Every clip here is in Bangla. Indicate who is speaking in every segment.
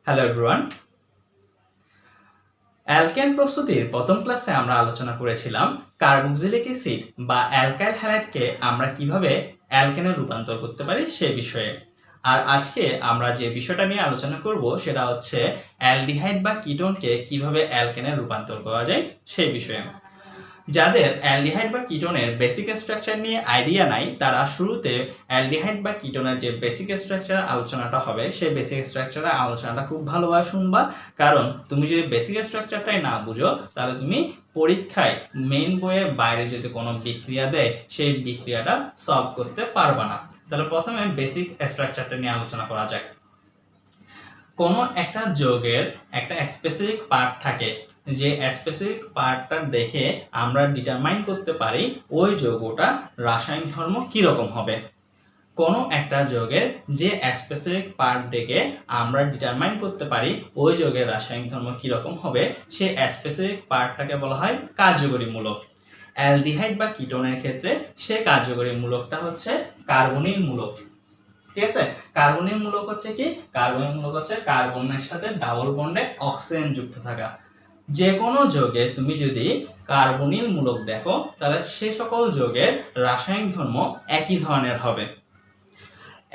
Speaker 1: Hello everyone. অ্যালকেন প্রস্তুতির প্রথম ক্লাসে আমরা আলোচনা করেছিলাম কার্বক্সিলিক অ্যাসিড বা অ্যালকাইল হ্যালাইডকে আমরা কিভাবে অ্যালকেনে রূপান্তর করতে পারি সে বিষয়ে। আর আজকে আমরা যে বিষয়টা নিয়ে আলোচনা করব সেটা হচ্ছে অ্যালডিহাইড বা কিটোনকে কিভাবে অ্যালকেনে রূপান্তর করা যায় সেই বিষয়ে। যাদের অ্যালডিহাইড বা কিটোনের বেসিক স্ট্রাকচার নিয়ে আইডিয়া নাই তারা শুরুতে অ্যালডিহাইড বা কিটোনের যে বেসিক স্ট্রাকচার আলোচনাটা হবে সেই বেসিক স্ট্রাকচারের আলোচনাটা খুব ভালোভাবে শুনবা, কারণ তুমি যদি বেসিক স্ট্রাকচারটাই না বুঝো তাহলে তুমি পরীক্ষায় মেইন বইয়ের বাইরে যদি কোনো বিক্রিয়া দেয় সেই বিক্রিয়াটা সলভ করতে পারবা না। তাহলে প্রথমে বেসিক স্ট্রাকচারটা নিয়ে আলোচনা করা যাক। কোনো একটা যৌগের একটা স্পেসিফিক পার্ট থাকে, যে স্পেসিফিক পার্টটা দেখে আমরা ডিটারমাইন করতে পারি ওই যৌগটা রাসায়নিক ধর্ম কীরকম হবে। কোনো একটা যৌগের যে স্পেসিফিক পার্ট দেখে আমরা ডিটারমাইন করতে পারি ওই যৌগের রাসায়নিক ধর্ম কীরকম হবে, সে স্পেসিফিক পার্টটাকে বলা হয় কার্যকরী মূলক। অ্যালডিহাইড বা কিটোনের ক্ষেত্রে সে কার্যকরী মূলকটা হচ্ছে কার্বনিল মূলক। ঠিক আছে, কার্বনিল মূলক হচ্ছে কি? কার্বনিল মূলক হচ্ছে কার্বনের সাথে ডাবল বন্ডে অক্সিজেন যুক্ত থাকা। যে কোনো যৌগে তুমি যদি কার্বনিল মূলক দেখো তাহলে সে সকল যৌগের রাসায়নিক ধর্ম একই ধরনের হবে।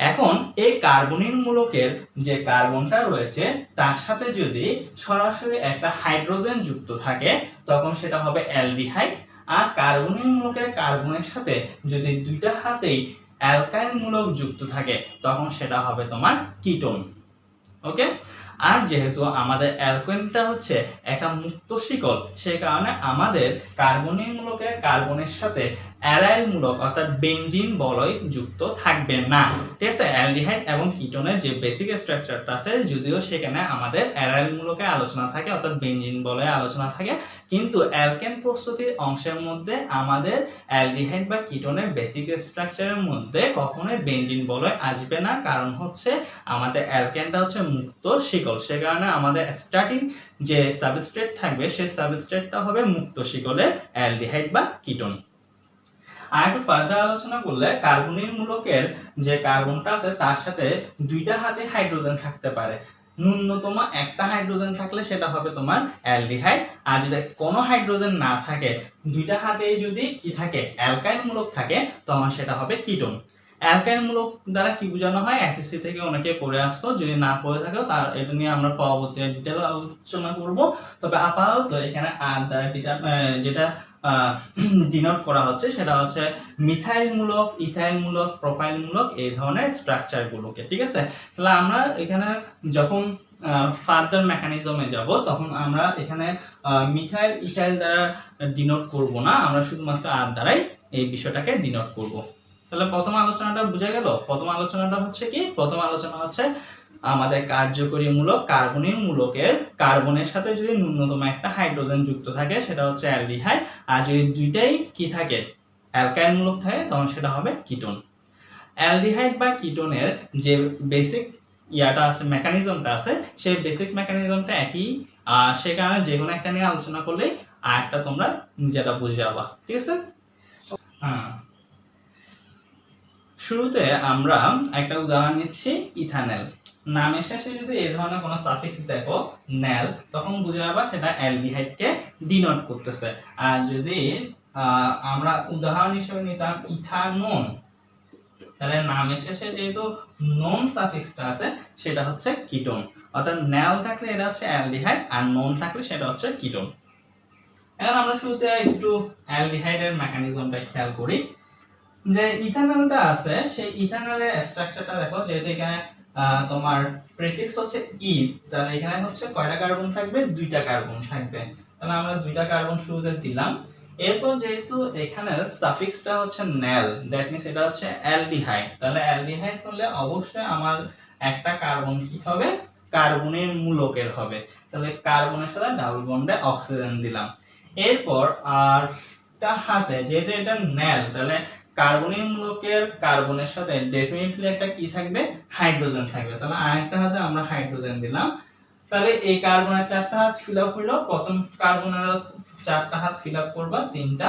Speaker 1: এখন এই কার্বনিল মূলকের যে কার্বনটা রয়েছে তার সাথে যদি সরাসরি একটা হাইড্রোজেন যুক্ত থাকে তখন সেটা হবে অ্যালডিহাইড। আর কার্বনিল মূলকের কার্বনের সাথে যদি দুইটা হাতেই অ্যালকাইল মূলক যুক্ত থাকে তখন সেটা হবে তোমার কিটোন। ওকে, আর যেহেতু আমাদের অ্যালকেনটা হচ্ছে একটা মুক্ত শিকল, সেই কারণে আমাদের কার্বনিল মূলকের কার্বনের সাথে অ্যারাইল মূলক অর্থাৎ বেনজিন বলয় যুক্ত থাকবে না। ঠিক আছে, অ্যালডিহাইড এবং কিটোনের যে বেসিক স্ট্রাকচারটা আছে যদিও সেখানে আমাদের অ্যারাইল মূলকে আলোচনা থাকে অর্থাৎ বেনজিন বলয়ে আলোচনা থাকে, কিন্তু অ্যালকেন প্রস্তুতির অংশের মধ্যে আমাদের অ্যালডিহাইড বা কিটোনের বেসিক স্ট্রাকচারের মধ্যে কখনোই বেনজিন বলয় আসবে না, কারণ হচ্ছে আমাদের অ্যালকেনটা হচ্ছে মুক্ত শিকল, সে কারণে আমাদের স্টার্টিং যে সাবস্ট্রেট থাকবে সেই সাবস্ট্রেটটা হবে মুক্ত শিকলের অ্যালডিহাইড বা কিটোন। আর একটু ফার্দার আলোচনা করলে কার্বনিল মূলকের যে কার্বনটা আছে তার সাথে দুইটা হাতে হাইড্রোজেন থাকতে পারে, ন্যূনতম একটা হাইড্রোজেন থাকলে সেটা হবে তোমার অ্যালডিহাইড। আর যদি কোনো হাইড্রোজেন না থাকে দুইটা হাতেই যদি কি থাকে অ্যালকাইল মূলক থাকে তখন সেটা হবে কিটোন। অ্যালকাইল মূলক দ্বারা কি বোঝানো হয় এসএসসি থেকে অনেকে পড়ে আসতো, যদি না পড়ে থাকো তার এটা নিয়ে আমরা পরবর্তী ডিটেইল আলোচনা করব। তবে আপাতত এখানে আর দ্বারা যেটা ডিনোট করা হচ্ছে সেটা হচ্ছে মিথাইল মূলক, ইথাইল মূলক, প্রোপাইল মূলক এই ধরনের স্ট্রাকচারগুলোকে। ঠিক আছে, তাহলে আমরা এখানে যখন ফার্দার মেকানিজমে যাব তখন আমরা এখানে মিথাইল ইথাইল দ্বারা ডিনোট করব না, আমরা শুধুমাত্র আর দ্বারাই এই বিষয়টাকে ডিনোট করব। তাহলে প্রথম আলোচনাটা বুঝা গেল। প্রথম আলোচনাটা হচ্ছে কি? প্রথম আলোচনা হচ্ছে আমাদের কার্যকরী মূলক কার্বনিল মূলকের কার্বনের সাথে যদি ন্যূনতম একটা হাইড্রোজেন যুক্ত থাকে সেটা হচ্ছে অ্যালডিহাইড, আর যদি দুইটাই কি থাকে অ্যালকাইল মূলক থাকে তখন সেটা হবে কিটোন। অ্যালডিহাইড বা কিটোনের যে বেসিক ইয়াটা আছে মেকানিজমটা আছে সেই বেসিক মেকানিজমটা একই, সে কারণে যে কোনো একটা নিয়ে আলোচনা করলেই আর একটা তোমরা নিজেরা বুঝে যাবা। ঠিক আছে, শুরুতে আমরা একটা উদাহরণ নিচ্ছি ইথানল। নামের শেষে যদি এই ধরনের কোনো সাফিক্স দেখো নেল তখন বুঝে যাবা সেটা অ্যালডিহাইডকে ডিনোট করতেছে। আর যদি আমরা উদাহরণ হিসেবে নিতাম ইথানোন, তাহলে নামের শেষে যেহেতু নোন সাফিক্সটা আছে সেটা হচ্ছে কিটোন, অর্থাৎ নেল থাকলে এটা হচ্ছে অ্যালডিহাইড আর নোন থাকলে সেটা হচ্ছে কিটোন। এখন আমরা শুরুতে একটু অ্যালডিহাইডের মেকানিজমটা খেয়াল করি। যে ইথানলটা আছে সেই ইথানলের স্ট্রাকচারটা দেখো, যেহেতু এখানে তোমার প্রিফিক্স হচ্ছে ইথ, তাহলে এখানে হচ্ছে কয়টা কার্বন থাকবে? দুইটা কার্বন থাকবে, তাহলে আমরা দুইটা কার্বন শুরুতে দিলাম। এরপর যেহেতু এখানের সাফিক্সটা হচ্ছে নেল, দ্যাট মিন্স এটা হচ্ছে অ্যালডিহাইড, তাহলে অ্যালডিহাইড হলে অবশ্যই আমার একটা কার্বন কি হবে? কার্বনের মূলকের হবে, তাহলে কার্বনের সাথে ডাবল বন্ডে অক্সিজেন দিলাম। এরপর আর হাতে যেহেতু এটা নেল, তাহলে কার্বনিল মূলকের কার্বনের সাথে ডেফিনেটলি একটা কি থাকবে? হাইড্রোজেন থাকবে, তাহলে আরেকটা হাতে আমরা হাইড্রোজেন দিলাম। তাহলে এই কার্বনের চারটা হাত ফিল আপ হলো, প্রথম কার্বনের চারটা হাত ফিল আপ করবা তিনটা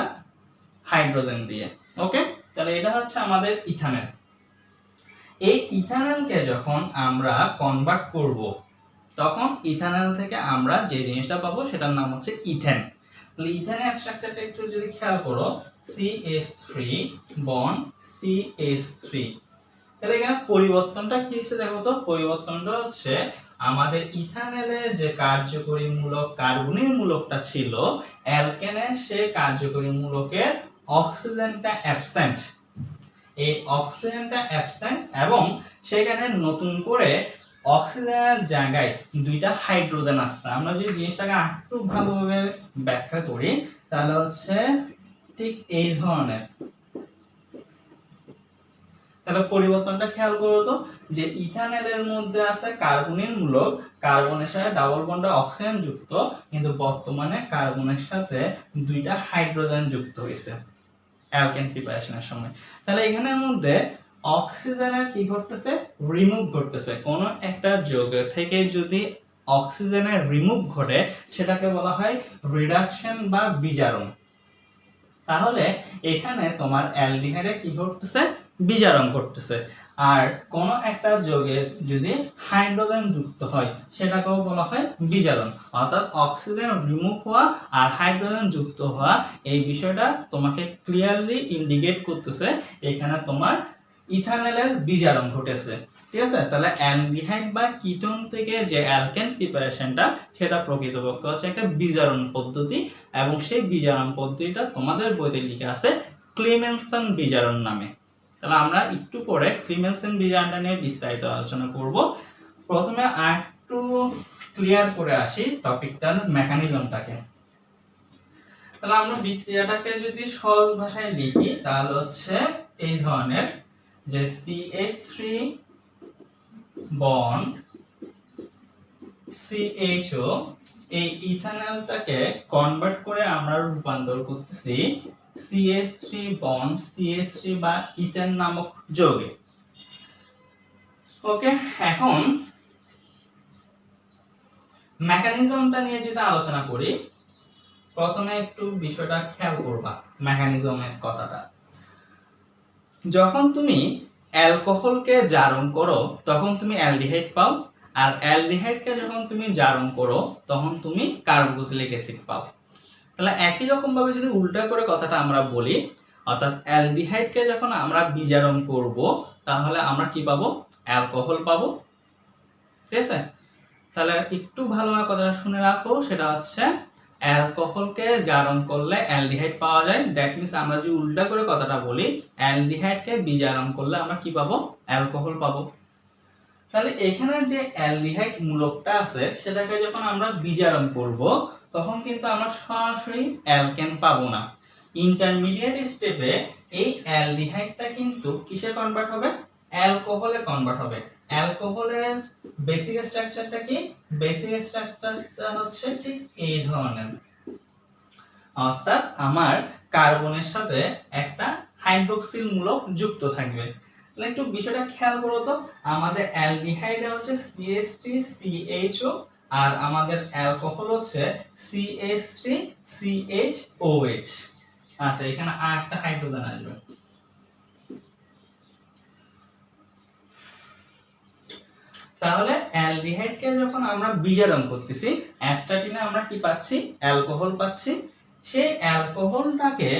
Speaker 1: হাইড্রোজেন দিয়ে। ওকে, তাহলে এটা হচ্ছে আমাদের ইথানল। এই ইথানলকে যখন আমরা কনভার্ট করব তখন ইথানল থেকে আমরা যে জিনিসটা পাবো সেটার নাম হচ্ছে ইথেন। তাহলে ইথেনের স্ট্রাকচারটা একটু যদি খেয়াল করো, CH3 বন্ড CH3। তাহলে এখানে পরিবর্তনটা কি হচ্ছে দেখো তো, পরিবর্তনটা হচ্ছে আমাদের ইথানলের যে কার্যকরী মূলক কার্বনিক মূলকটা ছিল অ্যালকেনের, সে কার্যকরী মূলকের অক্সিজেনটা অ্যাবসেন্ট। এই অক্সিজেনটা অ্যাবসেন্ট এবং সেখানে নতুন করে অক্সিজেনের জায়গায় দুইটা হাইড্রোজেন আসছে। আমরা যদি জিনিসটাকে একটু ভালোভাবে ব্যাখ্যা করি তাহলে হচ্ছে ঠিক এই ধরনের। তাহলে পরিবর্তনটা খেয়াল করো তো, যে ইথানলের মধ্যে আছে কার্বনিক মূলক, কার্বনের সাথে ডাবল বন্ডে অক্সিজেন যুক্ত, কিন্তু বর্তমানে কার্বনের সাথে দুইটা হাইড্রোজেন যুক্ত হয়েছে অ্যালকেন প্রিপারেশনের সময়। তাহলে এখানের মধ্যে অক্সিজেনের কি ঘটতেছে, রিমুভ ঘটতেছে। কোন একটা যৌগ থেকে যদি অক্সিজেনের রিমুভ ঘটে সেটাকে বলা হয় রিডাকশন বা বিজারণ। তাহলে এখানে তোমার অ্যালডিহাইডে কি ঘটতেছে, বিজারণ ঘটতেছে। আর কোন একটা যৌগের যদি হাইড্রোজেন যুক্ত হয় সেটাকেও বলা হয় বিজারণ। অর্থাৎ অক্সিজেন রিমুভ হওয়া আর হাইড্রোজেন যুক্ত হওয়া, এই বিষয়টা তোমাকে ক্লিয়ারলি ইন্ডিকেট করতেছে এখানে তোমার ইথানলের বিজারণ ঘটেছে। ঠিক আছে, তাহলে অ্যালডিহাইড বা কিটোন থেকে যে অ্যালকেন প্রিপারেশনটা সেটা প্রকৃতপক্ষে হচ্ছে একটা বিজারণ পদ্ধতি, এবং সেই বিজারণ পদ্ধতিটা তোমাদের বইতে লেখা আছে ক্লিমেনসন বিজারণ নামে। তাহলে আমরা একটু পরে ক্লিমেনসন বিজারণটা নিয়ে বিস্তারিত আলোচনা করব। প্রথমে একটু ক্লিয়ার করে আসি টপিকটার মেকানিজমটাকে। তাহলে আমরা বিক্রিয়াটাকে যদি সহজ ভাষায় লিখি তাহলে হচ্ছে এই ধরনের, যে CH3 বন্ড CHO, এই ইথানলটাকে কনভার্ট করে আমরা রূপান্তর করতেছি CH3 বন্ড CH3 বা ইথেন নামক যৌগে। ওকে, এখন মেকানিজমটা নিয়ে যদি আলোচনা করি, প্রথমে একটু বিষয়টা খেয়াল করবা মেকানিজমের কথাটা। যখন তুমি অ্যালকোহলকে জারণ করো তখন তুমি অ্যালডিহাইড পাও, আর অ্যালডিহাইডকে যখন তুমি জারণ করো তখন তুমি কার্বক্সিলিক অ্যাসিড পাও। তাহলে একই রকম ভাবে যদি উল্টা করে কথাটা আমরা বলি, অর্থাৎ অ্যালডিহাইডকে যখন আমরা বিজারণ করব তাহলে আমরা কি পাবো, অ্যালকোহল পাবো। ঠিক আছে, তাহলে একটু ভালোভাবে কথাটা শুনে রাখো, সেটা হচ্ছে অ্যালকোহলকে জারণ করলে অ্যালডিহাইড পাওয়া যায়। দ্যাট মিন্স আমরা যদি উল্টা করে কথাটা বলি, অ্যালডিহাইডকে বিজারণ করলে আমরা কি পাবো, অ্যালকোহল পাবো। তাহলে এখানে যে অ্যালডিহাইড মূলকটা আছে সেটাকে যখন আমরা বিজারণ করব তখন কিন্তু আমরা সরাসরি অ্যালকেন পাবো না। ইন্টারমিডিয়েট স্টেপে এই অ্যালডিহাইডটা কিন্তু কিসে কনভার্ট হবে, অ্যালকোহলে কনভার্ট হবে। অ্যালকোহলের বেসিক স্ট্রাকচারটা কি, বেসিক স্ট্রাকচারটা হচ্ছে ঠিক এই ধরনের, অর্থাৎ আমার কার্বনের সাথে একটা হাইড্রোক্সিল মূলক যুক্ত থাকবে। তাহলে একটু বিষয়টা খেয়াল করো তো, আমাদের অ্যালডিহাইডে হচ্ছে CH3CHO আর আমাদের অ্যালকোহল হচ্ছে CH3CHOH। আচ্ছা, এখানে আরেকটা হাইড্রোজেন আসবে। তাহলে অ্যালডিহাইডকে যখন আমরা বিজারণ করতেছি, অ্যাস্টাটিনে আমরা কি পাচ্ছি, অ্যালকোহল পাচ্ছি। সেই অ্যালকোহলটাকে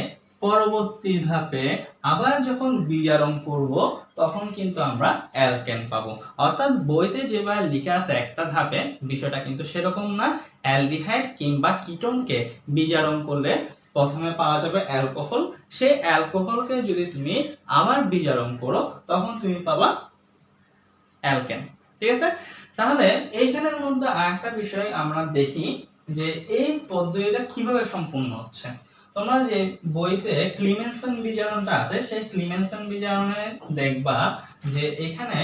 Speaker 1: পরবর্তী ধাপে আবার যখন বিজারণ করব তখন কিন্তু আমরা অ্যালকেন পাবো। অর্থাৎ বইতে যেভাবে লেখা আছে একটা ধাপে, বিষয়টা কিন্তু সেরকম না। অ্যালডিহাইড কিংবা কিটোনকে বিজারণ করলে প্রথমে পাওয়া যাবে অ্যালকোহল, সেই অ্যালকোহলকে যদি তুমি আবার বিজারণ করো তখন তুমি পাবা অ্যালকেন। ঠিক আছে, তাহলে এইখানের মধ্যে আরেকটা বিষয় আমরা দেখি যে এই পদ্ধতিটা কিভাবে সম্পূর্ণ হচ্ছে। তোমরা যে বইতে ক্লিমেনসন বিজারণটা আছে সেই ক্লিমেনসন বিজারণে দেখবা যে এখানে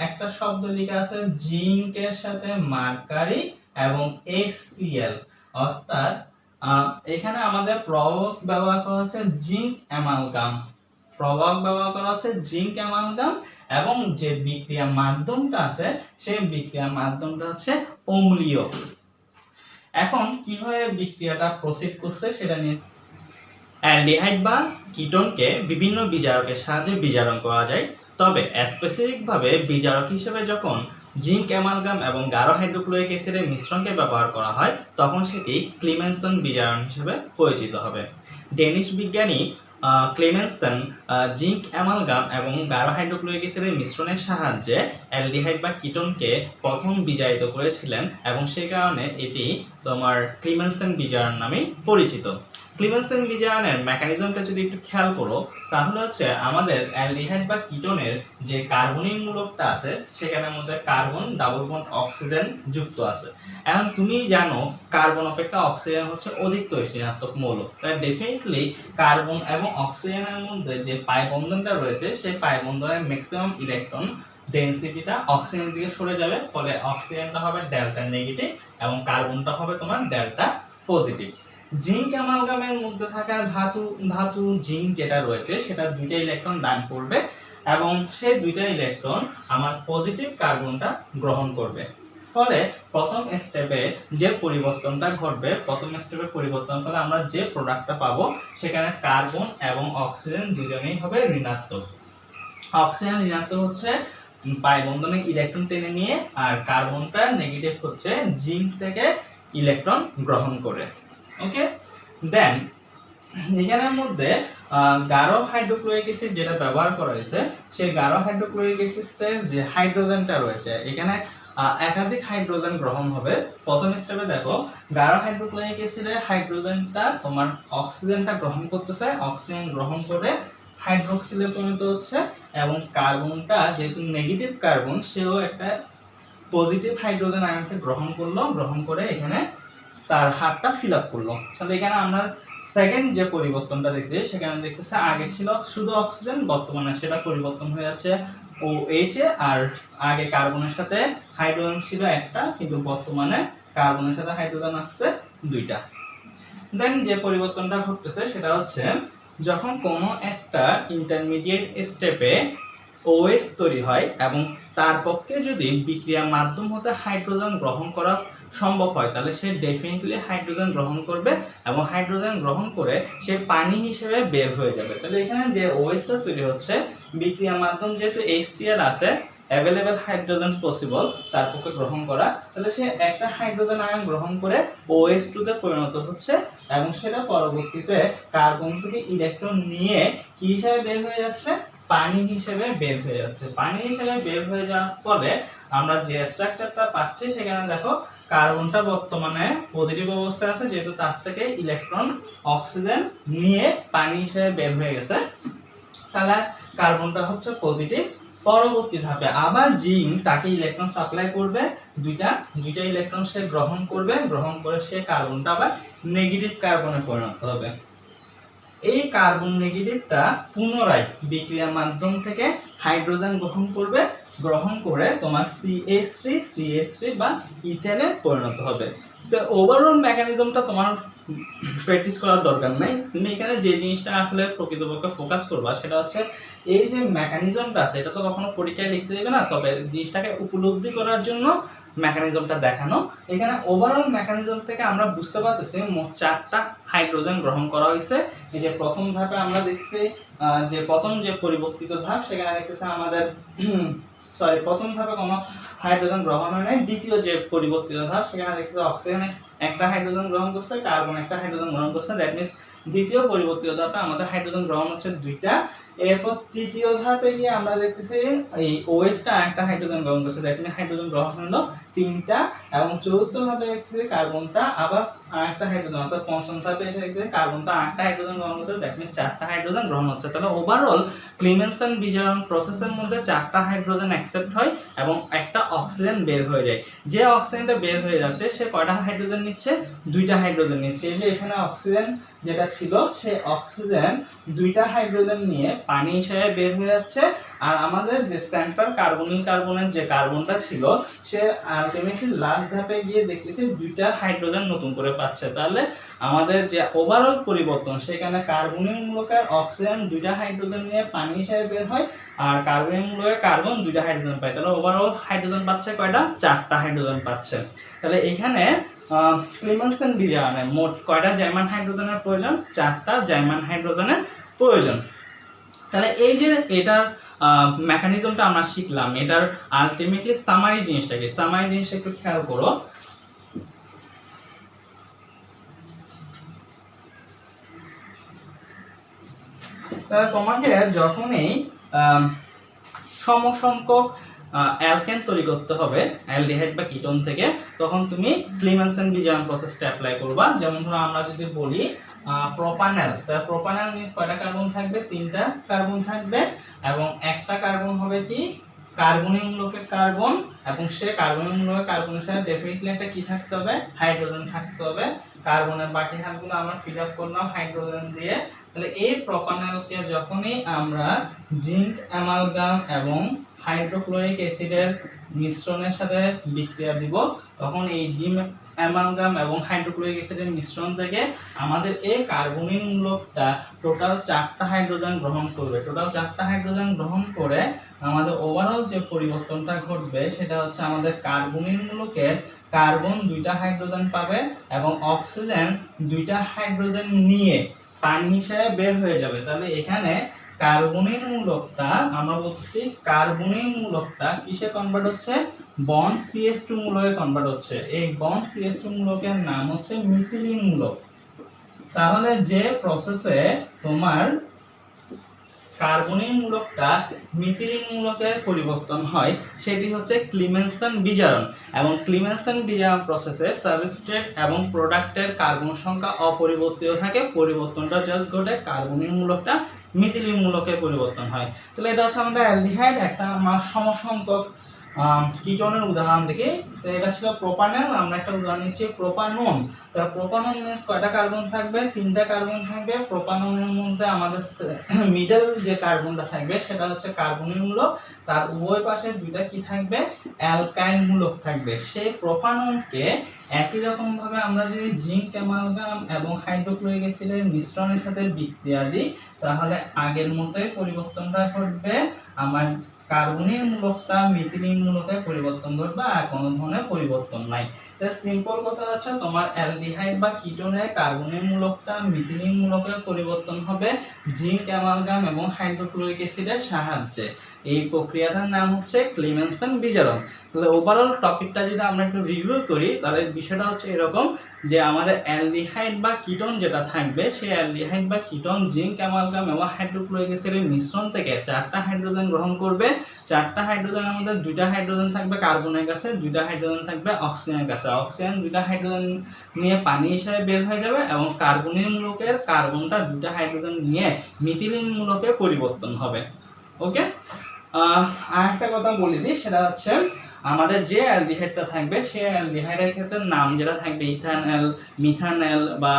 Speaker 1: একটা শব্দ লেখা আছে জিঙ্কের সাথে মার্কারি এবং HCl, অর্থাৎ এখানে আমাদের প্রভাবক ব্যবহার করা হচ্ছে জিঙ্ক অ্যামালগাম, প্রভাবক ব্যবহার করা হচ্ছে জিঙ্ক অ্যামালগাম, এবং যে বিক্রিয়া মাধ্যমটা আছে সেই বিক্রিয়া মাধ্যমটা হচ্ছে অম্লীয়। এখন কিভাবে বিক্রিয়াটা প্রসিড করছে সেটা নিয়ে, অ্যালডিহাইড বা কিটোনকে বিভিন্ন বিজারকের সাহায্যে বিজারণ করা যায়, তবে স্পেসিফিকভাবে বিজারক হিসেবে যখন জিঙ্ক অ্যামালগাম এবং গাঢ় হাইড্রোক্লোরিক অ্যাসিডের মিশ্রণকে ব্যবহার করা হয় তখন সেটি ক্লিমেনসন বিজারণ হিসেবে পরিচিত হবে। ডেনিশ বিজ্ঞানী ক্লেমেনসন জিঙ্ক অ্যামালগাম এবং গাঢ় হাইড্রোক্লোরিক অ্যাসিডের মিশ্রণের সাহায্যে অ্যালডিহাইড বা কিটোনকে প্রথম বিজারিত করেছিলেন এবং সেই কারণে এটি তোমার ক্লিমেনসন বিজারণ নামেই পরিচিত। ক্লিমেনসন বিজারণের মেকানিজমটা যদি একটু খেয়াল করো তাহলে হচ্ছে আমাদের অ্যালডিহাইড বা কিটোনের যে কার্বনিক মূলকটা আছে সেখানের মধ্যে কার্বন ডাবল বন্ড অক্সিজেন যুক্ত আছে। এখন তুমি জানো কার্বন অপেক্ষা অক্সিজেন হচ্ছে অধিক ঋণাত্মক মৌল, তাই ডেফিনেটলি কার্বন এবং অক্সিজেনের মধ্যে যে পাই বন্ধনটা রয়েছে সেই পাই বন্ধনের ম্যাক্সিমাম ইলেকট্রন ডেনসিটিটা অক্সিজেনের দিকে সরে যাবে, ফলে অক্সিজেনটা হবে ডেল্টা নেগেটিভ এবং কার্বনটা হবে তোমার ডেল্টা পজিটিভ। জিঙ্ক অ্যামালগামের মধ্যে থাকা ধাতু জিঙ্ক যেটা রয়েছে সেটা দুইটা ইলেকট্রন দান করবে এবং সেই দুইটা ইলেকট্রন আমার পজিটিভ কার্বনটা গ্রহণ করবে, ফলে প্রথম স্টেপে যে পরিবর্তনটা ঘটবে, প্রথম স্টেপে পরিবর্তন ফলে আমরা যে প্রোডাক্টটা পাবো সেখানে কার্বন এবং অক্সিজেন দুজনেই হবে ঋণাত্মক। অক্সিজেন ঋণাত্মক হচ্ছে পাই বন্ধনে ইলেকট্রন টেনে নিয়ে, আর কার্বনটা নেগেটিভ হচ্ছে জিঙ্ক থেকে ইলেকট্রন গ্রহণ করে। ওকে, দেন এখানের মধ্যে গাঢ় হাইড্রোক্লোরিক অ্যাসিড যেটা ব্যবহার করা হয়েছে সেই গাঢ় হাইড্রোক্লোরিক অ্যাসিডের যে হাইড্রোজেনটা রয়েছে এখানে একাধিক হাইড্রোজেন গ্রহণ হবে। প্রথম স্টেপে দেখো গাঢ় হাইড্রোক্লোরিক অ্যাসিডের হাইড্রোজেনটা তোমার অক্সিজেনটা গ্রহণ করতেছে, অক্সিজেন গ্রহণ করে হাইড্রোক্সিলে পরিণত হচ্ছে এবং কার্বনটা যেহেতু নেগেটিভ কার্বন সেও একটা পজিটিভ হাইড্রোজেন আয়নকে গ্রহণ করলো, গ্রহণ করে এখানে তার হারটা ফিল আপ করলো। তাহলে এখানে আমরা সেকেন্ড যে পরিবর্তনটা দেখতে সেখানে দেখতেছে আগে ছিল শুধু অক্সিজেন, বর্তমানে সেটা পরিবর্তন হয়ে যাচ্ছে OH এ, আর আগে কার্বনের সাথে হাইড্রোজেন ছিল একটা কিন্তু বর্তমানে কার্বনের সাথে হাইড্রোজেন আসছে দুইটা। দেন যে পরিবর্তনটা ঘটতেছে সেটা হচ্ছে যখন কোনো একটা ইন্টারমিডিয়েট স্টেপে OH তৈরি হয় এবং তার পক্ষে যদি বিক্রিয়ার মাধ্যম হতে হাইড্রোজেন গ্রহণ করা সম্ভব হয় তাহলে সে ডেফিনেটলি হাইড্রোজেন গ্রহণ করবে এবং হাইড্রোজেন গ্রহণ করে সে পানি হিসেবে বের হয়ে যাবে। তাহলে এখানে যে OH তৈরি হচ্ছে বিক্রিয়ার মাধ্যম যেহেতু HCl আছে, অ্যাভেলেবেল হাইড্রোজেন পসিবল তার পক্ষে গ্রহণ করা, তাহলে সে একটা হাইড্রোজেন আয়ন গ্রহণ করে OH2 তে পরিণত হচ্ছে এবং সেটা পরবর্তীতে কার্বন থেকে ইলেকট্রন নিয়ে কি হিসাবে বের হয়ে যাচ্ছে, পানি হিসেবে বের হয়ে যাচ্ছে। পানি হিসেবে বের হয়ে যাওয়ার ফলে আমরা যে স্ট্রাকচারটা পাচ্ছি সেখানে দেখো কার্বনটা বর্তমানে পজিটিভ অবস্থায় আছে যেহেতু তার থেকে ইলেকট্রন অক্সিজেন নিয়ে পানি হিসেবে বের হয়ে গেছে, তাহলে কার্বনটা হচ্ছে পজিটিভ। পরবর্তী ধাপে আবার জিঙ্ক তাকে ইলেকট্রন সাপ্লাই করবে, দুইটা ইলেকট্রন সে গ্রহণ করবে, গ্রহণ করে সে কার্বনটা আবার নেগেটিভ কার্বনে পরিণত হবে। এই কার্বন নেগেটিভটা পুনরায় বিক্রিয়ার মাধ্যম থেকে হাইড্রোজেন গ্রহণ করবে, গ্রহণ করে তোমার CH3 বা ইথেনে পরিণত হবে। তো ওভারঅল মেকানিজমটা তোমার প্র্যাকটিস করার দরকার নাই, তুমি এখানে যে জিনিসটা আসলে প্রকৃতপক্ষে ফোকাস করবা সেটা হচ্ছে এই যে মেকানিজমটা আছে এটা তো কখনো পরীক্ষায় লিখতে দেবে না, তবে জিনিসটাকে উপলব্ধি করার জন্য মেকানিজমটা দেখানো। এখানে ওভারঅল মেকানিজম থেকে আমরা বুঝতে পারতেছি মোট 4টা হাইড্রোজেন গ্রহণ করা হয়েছে। এই যে প্রথম ধাপে আমরা দেখছি যে প্রথম যে পরিবর্তিত ধাপ সেখানে দেখতেছে আমাদের প্রথম ধাপে কোনো হাইড্রোজেন গ্রহণ হয় নাই, দ্বিতীয় যে পরিবর্তিত ধাপ সেখানে দেখতেছে অক্সিজেন একটা হাইড্রোজেন গ্রহণ করছে, কার্বন একটা হাইড্রোজেন গ্রহণ করছে, দ্যাট মিনস দ্বিতীয় পরিবর্তিত ধাপে আমাদের হাইড্রোজেন গ্রহণ হচ্ছে 2টা। এরপর তৃতীয় ধাপে গিয়ে আমরা দেখতেছি এই OH-টা একটা হাইড্রোজেন গ্রহণ করছে, দ্যাট মিনস হাইড্রোজেন গ্রহণ হলো 3টা, এবং চতুর্থ ধাপে দেখতেছি কার্বনটা আবার আরেকটা হাইড্রোজেন, অর্থাৎ পঞ্চম ধাপে এসে দেখতেছি কার্বনটা আরেকটা হাইড্রোজেন গ্রহণ করছে, দ্যাট মিনস 4টা হাইড্রোজেন গ্রহণ হচ্ছে। তাহলে ওভারঅল ক্লিমেনসন বিজারণ প্রসেসের মধ্যে 4টা হাইড্রোজেন অ্যাকসেপ্ট হয় এবং একটা অক্সিজেন বের হয়ে যায়। যে অক্সিজেনটা বের হয়ে যাচ্ছে সে কয়টা হাইড্রোজেন নিচ্ছে, 2টা হাইড্রোজেন নিচ্ছে। এই যে এখানে অক্সিজেন যেটা ছিল সেই অক্সিজেন 2টা হাইড্রোজেন নিয়ে পানি হিসেবে বের হয়ে যাচ্ছে, আর আমাদের যে সেন্ট্রাল কার্বনিল কার্বনের যে কার্বনটা ছিল সে আলটিমেটলি লাস্ট ধাপে গিয়ে দেখতেছি 2টা হাইড্রোজেন নতুন করে পাচ্ছে। তাহলে আমাদের যে ওভারঅল পরিবর্তন সেখানে কার্বনিল মূলকের অক্সিজেন 2টা হাইড্রোজেন নিয়ে পানি হিসেবে বের হয়, আর কার্বনিল মূলকের কার্বন 2টা হাইড্রোজেন পায়। তাহলে ওভারঅল হাইড্রোজেন পাচ্ছে কয়টা, 4টা হাইড্রোজেন পাচ্ছে। তাহলে এখানে ক্লিমেনসন বিজারণে মোট কয়টা জার্মান হাইড্রোজেনের প্রয়োজন, 4টা জার্মান হাইড্রোজেনের প্রয়োজন। তাহলে এই যে এটার মেকানিজমটা আমরা শিখলাম, এটার আলটিমেটলি সামারি জিনিসটা কি, সামারি জিনিসটা একটু খেয়াল করো। তোমাকে যখনই সমসংখ্যক অ্যালকেন তৈরি করতে হবে অ্যালডিহাইড বা কিটোন থেকে, তখন তুমি ক্লিমেনসেন বিজারণ প্রসেসটা অ্যাপ্লাই করবা। যেমন ধরো আমরা যদি বলি প্রোপানল, তাহলে প্রোপানল মিন্স কয়টা কার্বন থাকবে, 3টা কার্বন থাকবে, এবং একটা কার্বন হবে কি কার্বনীয় মূলকের কার্বন, এবং সে কার্বনীয় মূলকের কার্বনের সাথে ডেফিনেটলি একটা কি থাকতে হবে, হাইড্রোজেন থাকতে হবে। কার্বনের বাকি হাতগুলো আমরা ফিল আপ করলাম হাইড্রোজেন দিয়ে। তাহলে এই প্রোপানলকে যখনই আমরা জিঙ্ক অ্যামালগাম এবং হাইড্রোক্লোরিক অ্যাসিডের মিশ্রণের সাথে বিক্রিয়া দিব, তখন এই জিঙ্ক অ্যামালগাম এবং হাইড্রোক্লোরিক অ্যাসিডের মিশ্রণ থেকে আমাদের এই কার্বনীয় মূলকটা টোটাল 4টা হাইড্রোজেন গ্রহণ করবে। টোটাল 4টা হাইড্রোজেন গ্রহণ করে আমাদের ওভারঅল যে পরিবর্তনটা ঘটবে সেটা হচ্ছে আমাদের কার্বনীয় মূলকের কার্বন 2টা হাইড্রোজেন পাবে এবং অক্সিজেন 2টা হাইড্রোজেন নিয়ে পানি হিসেবে বের হয়ে যাবে। তাহলে এখানে কার্বনীয় মূলকটা আমরা বলছি, কার্বনীয় মূলকটা কিসে কনভার্ট হচ্ছে, বন্ড CH2 মূলকে কনভার্ট হচ্ছে। এই বন্ড CH2 মূলকের নাম হচ্ছে মিথিলিন মূলক। তাহলে যে প্রসেসে তোমার কার্বনীয় মূলকটা মিথিলিন মূলকে পরিবর্তন হয় সেটি হচ্ছে ক্লিমেনসেন বিজারণ। এবং ক্লিমেনসেন বিজারণ প্রসেসে সাবস্ট্রেট এবং প্রোডাক্টের কার্বন সংখ্যা অপরিবর্তিত থাকে, পরিবর্তনটা জাস্ট ঘটে কার্বনীয় মূলকটা মিথিলিন মূলকে পরিবর্তন হয়। তাহলে এটা হচ্ছে আমাদের অ্যালডিহাইড, একটা সমসংখ্যক কিটোনের উদাহরণ দেখি। তো এটা ছিল প্রোপানল, আমরা একটা উদাহরণ নিচ্ছি প্রোপানন। তা প্রোপানন মিন্স কয়টা কার্বন থাকবে, 3টা কার্বন থাকবে। প্রোপাননের মধ্যে আমাদের মিডল যে কার্বনটা থাকবে সেটা হচ্ছে কার্বনীয় মূলক, তার উভয় পাশে 2টা কি থাকবে, অ্যালকাইল মূলক থাকবে। সেই প্রোপাননকে একই রকম ভাবে আমরা যদি জিঙ্ক অ্যামালগাম এবং হাইড্রোক্লোরিক অ্যাসিডের মিশ্রণের সাথে বিক্রিয়া দিই, তাহলে আগের মতোই পরিবর্তনটা ঘটবে, আমার কার্বনীয় মূলকটা মিথিলিন মূলকে পরিবর্তন করবে, আর কোনো ধরনের পরিবর্তন নাই। সিম্পল কথা হচ্ছে তোমার অ্যালডিহাইড বা কিটোনের কার্বনীয় মূলকটা মিথিলিন মূলকে পরিবর্তন হবে জিঙ্ক অ্যামালগাম এবং হাইড্রোক্লোরিক অ্যাসিডের সাহায্যে। এই প্রক্রিয়াটার নাম হচ্ছে ক্লিমেনসেন বিজারণ। তাহলে ওভারঅল টপিকটা যদি আমরা একটু রিভিউ করি, তাহলে বিষয়টা হচ্ছে এরকম যে আমাদের অ্যালডিহাইড বা কিটোন যেটা থাকবে, সেই অ্যালডিহাইড বা কিটোন জিঙ্ক অ্যামালগাম এবং হাইড্রোক্লোরিক অ্যাসিডের মিশ্রণ থেকে 4টা হাইড্রোজেন গ্রহণ করবে। 4টা হাইড্রোজেনের মধ্যে 2টা হাইড্রোজেন থাকবে কার্বনের কাছে, 2টা হাইড্রোজেন থাকবে অক্সিজেনের কাছে। অক্সিজেন 2টা হাইড্রোজেন নিয়ে পানি হিসেবে বের হয়ে যাবে, এবং কার্বনীয় মূলকের কার্বনটা 2টা হাইড্রোজেন নিয়ে মিথিলিন মূলকে পরিবর্তন হবে। ওকে, আর একটা কথা বলে দিই, সেটা হচ্ছে আমাদের যে অ্যালডিহাইডটা থাকবে সেই অ্যালডিহাইডের ক্ষেত্রে নাম যেটা থাকবে ইথানল, মিথানল বা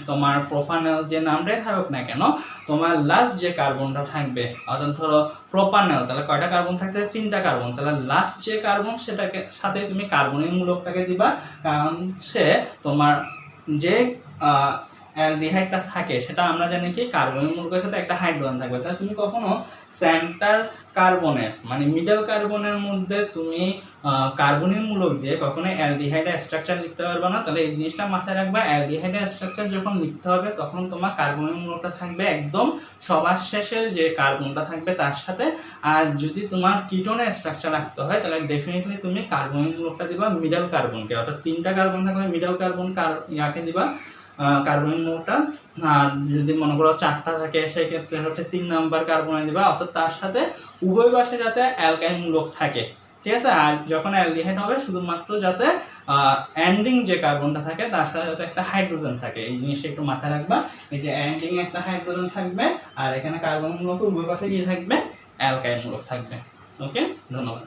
Speaker 1: তোমার প্রোপানল, যে নামটাই থাকুক না কেন, তোমার লাস্ট যে কার্বনটা থাকবে, অর্থাৎ ধরো প্রোপানল, তাহলে কয়টা কার্বন থাকতে, 3টা কার্বন, তাহলে লাস্ট যে কার্বন সেটাকে সাথে তুমি কার্বনীয় মূলকটাকে দিবা, কারণ সে তোমার যে অ্যালডিহাইডটা থাকে সেটা আমরা জানি কি কার্বনীয় মূলকের সাথে একটা হাইড্রোজেন থাকবে। তাহলে তুমি কখনো সেন্টার কার্বনের মানে মিডল কার্বনের মধ্যে তুমি কার্বনীয় মূলক দিয়ে কখনো অ্যালডিহাইডের স্ট্রাকচার লিখতে পারবে না। তাহলে এই জিনিসটা মাথায় রাখবা, অ্যালডিহাইডের স্ট্রাকচার যখন লিখতে হবে তখন তোমার কার্বনীয় মূলকটা থাকবে একদম সবার শেষের যে কার্বনটা থাকবে তার সাথে। আর যদি তোমার কিটোনের স্ট্রাকচার রাখতে হয় তাহলে ডেফিনেটলি তুমি কার্বনীয় মূলকটা দিবা মিডল কার্বনকে, অর্থাৎ 3টা কার্বন থাকলে মিডল কার্বন ইয়াকে দিবা কার্বনীয় মূলকটা। আর যদি মনে করো 4টা থাকে সেক্ষেত্রে হচ্ছে 3 নাম্বার কার্বনে দিবা, অর্থাৎ তার সাথে উভয় পাশে যাতে অ্যালকাইল মূলক থাকে, ঠিক আছে। আর যখন অ্যালডিহাইড হবে শুধুমাত্র যাতে এন্ডিং যে কার্বনটা থাকে তার সাথে যাতে একটা হাইড্রোজেন থাকে, এই জিনিসটা একটু মাথায় রাখবা। এই যে এন্ডিং একটা হাইড্রোজেন থাকবে আর এখানে কার্বন মূলক উভয় পাশে গিয়ে থাকবে অ্যালকাইল মূলক থাকবে। ওকে, ধন্যবাদ।